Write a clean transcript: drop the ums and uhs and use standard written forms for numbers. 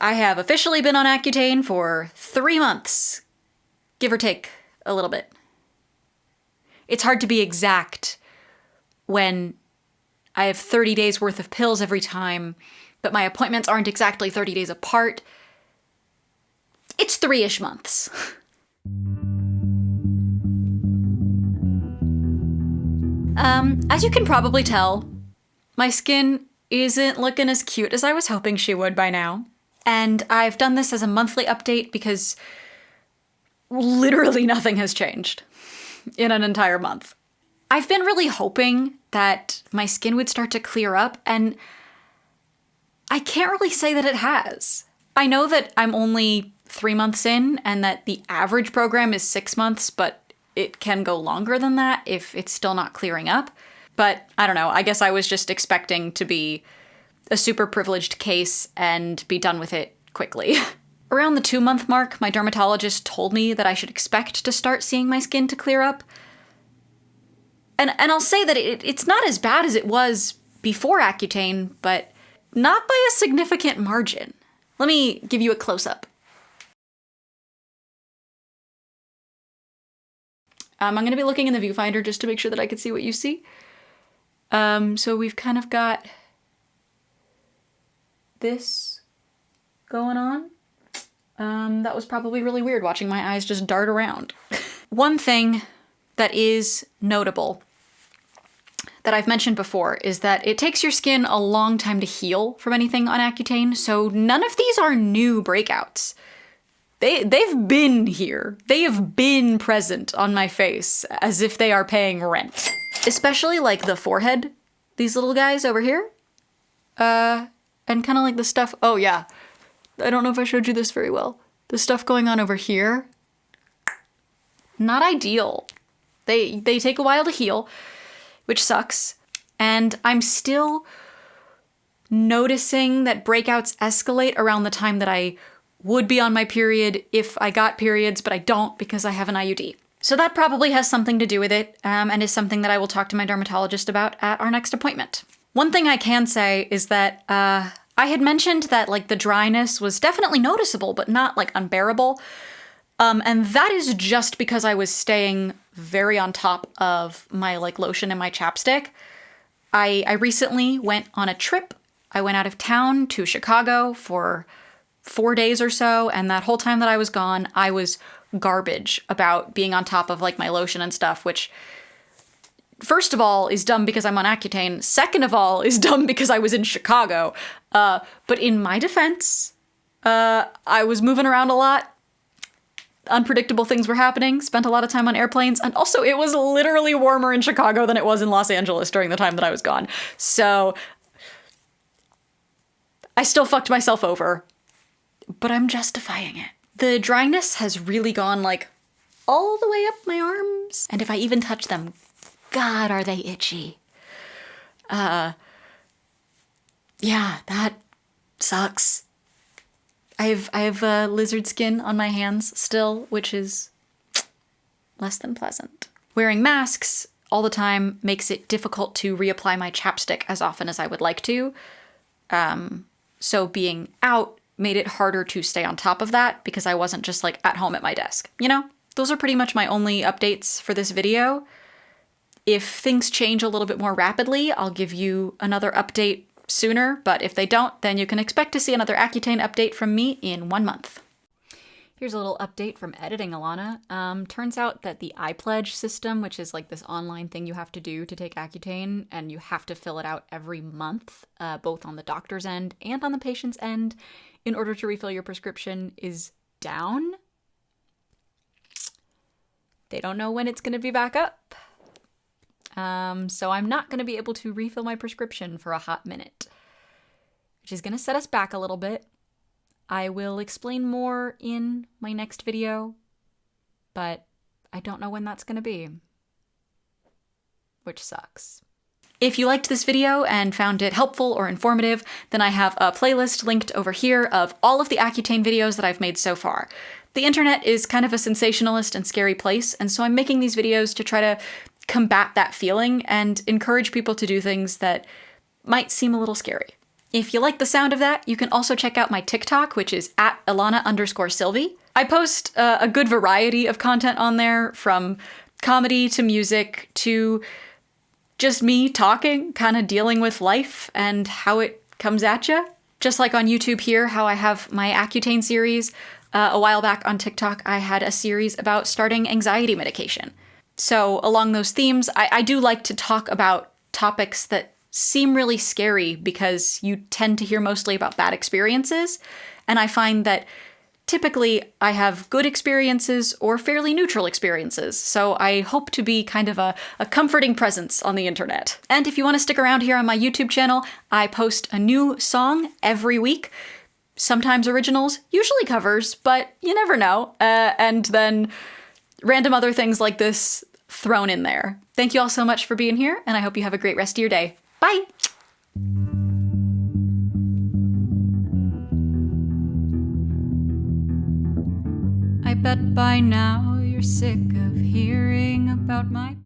I have officially been on Accutane for 3 months, give or take a little bit. It's hard to be exact when I have 30 days worth of pills every time, but my appointments aren't exactly 30 days apart. It's 3-ish months. As you can probably tell, my skin isn't looking as cute as I was hoping she would by now. And I've done this as a monthly update because literally nothing has changed in an entire month. I've been really hoping that my skin would start to clear up, and I can't really say that it has. I know that I'm only 3 months in and that the average program is 6 months, but it can go longer than that if it's still not clearing up. But I don't know, I guess I was just expecting to be a super privileged case and be done with it quickly. Around the 2-month mark, my dermatologist told me that I should expect to start seeing my skin to clear up. And I'll say that it's not as bad as it was before Accutane, but not by a significant margin. Let me give you a close-up. I'm going to be looking in the viewfinder just to make sure that I can see what you see. So we've kind of got this going on. That was probably really weird watching my eyes just dart around. One thing that is notable that I've mentioned before is that it takes your skin a long time to heal from anything on Accutane, so none of these are new breakouts. They've been here. They have been present on my face as if they are paying rent. Especially like the forehead, these little guys over here. And kind of like the stuff, oh yeah, I don't know if I showed you this very well. The stuff going on over here, not ideal. They take a while to heal, which sucks. And I'm still noticing that breakouts escalate around the time that I would be on my period if I got periods, but I don't because I have an IUD. So that probably has something to do with it, and is something that I will talk to my dermatologist about at our next appointment. One thing I can say is that I had mentioned that like the dryness was definitely noticeable, but not like unbearable. And that is just because I was staying very on top of my like lotion and my chapstick. I recently went on a trip. I went out of town to Chicago for 4 days or so, and that whole time that I was gone, I was garbage about being on top of like my lotion and stuff, which first of all is dumb because I'm on Accutane, second of all is dumb because I was in Chicago. But in my defense, I was moving around a lot. Unpredictable things were happening, spent a lot of time on airplanes, and also it was literally warmer in Chicago than it was in Los Angeles during the time that I was gone. So I still fucked myself over, but I'm justifying it. The dryness has really gone like all the way up my arms, and if I even touch them, God, are they itchy. Yeah, that sucks. I have lizard skin on my hands still, which is less than pleasant. Wearing masks all the time makes it difficult to reapply my chapstick as often as I would like to. So being out made it harder to stay on top of that because I wasn't just like at home at my desk. You know, those are pretty much my only updates for this video. If things change a little bit more rapidly, I'll give you another update sooner, but if they don't, then you can expect to see another Accutane update from me in 1 month. Here's a little update from editing Ilana. Turns out that the iPledge system, which is like this online thing you have to do to take Accutane, and you have to fill it out every month, both on the doctor's end and on the patient's end, in order to refill your prescription, is down. They don't know when it's going to be back up. So I'm not going to be able to refill my prescription for a hot minute, which is going to set us back a little bit. I will explain more in my next video, but I don't know when that's going to be, which sucks. If you liked this video and found it helpful or informative, then I have a playlist linked over here of all of the Accutane videos that I've made so far. The internet is kind of a sensationalist and scary place, and so I'm making these videos to try to combat that feeling and encourage people to do things that might seem a little scary. If you like the sound of that, you can also check out my TikTok, which is at Ilana_Sylvie. I post a good variety of content on there, from comedy to music to just me talking, kind of dealing with life and how it comes at you. Just like on YouTube here, how I have my Accutane series. A while back on TikTok, I had a series about starting anxiety medication. So along those themes, I do like to talk about topics that seem really scary because you tend to hear mostly about bad experiences. And I find that typically I have good experiences or fairly neutral experiences. So I hope to be kind of a comforting presence on the internet. And if you want to stick around here on my YouTube channel, I post a new song every week. Sometimes originals, usually covers, but you never know. And then random other things like this thrown in there. Thank you all so much for being here, and I hope you have a great rest of your day. Bye! I bet by now you're sick of hearing about my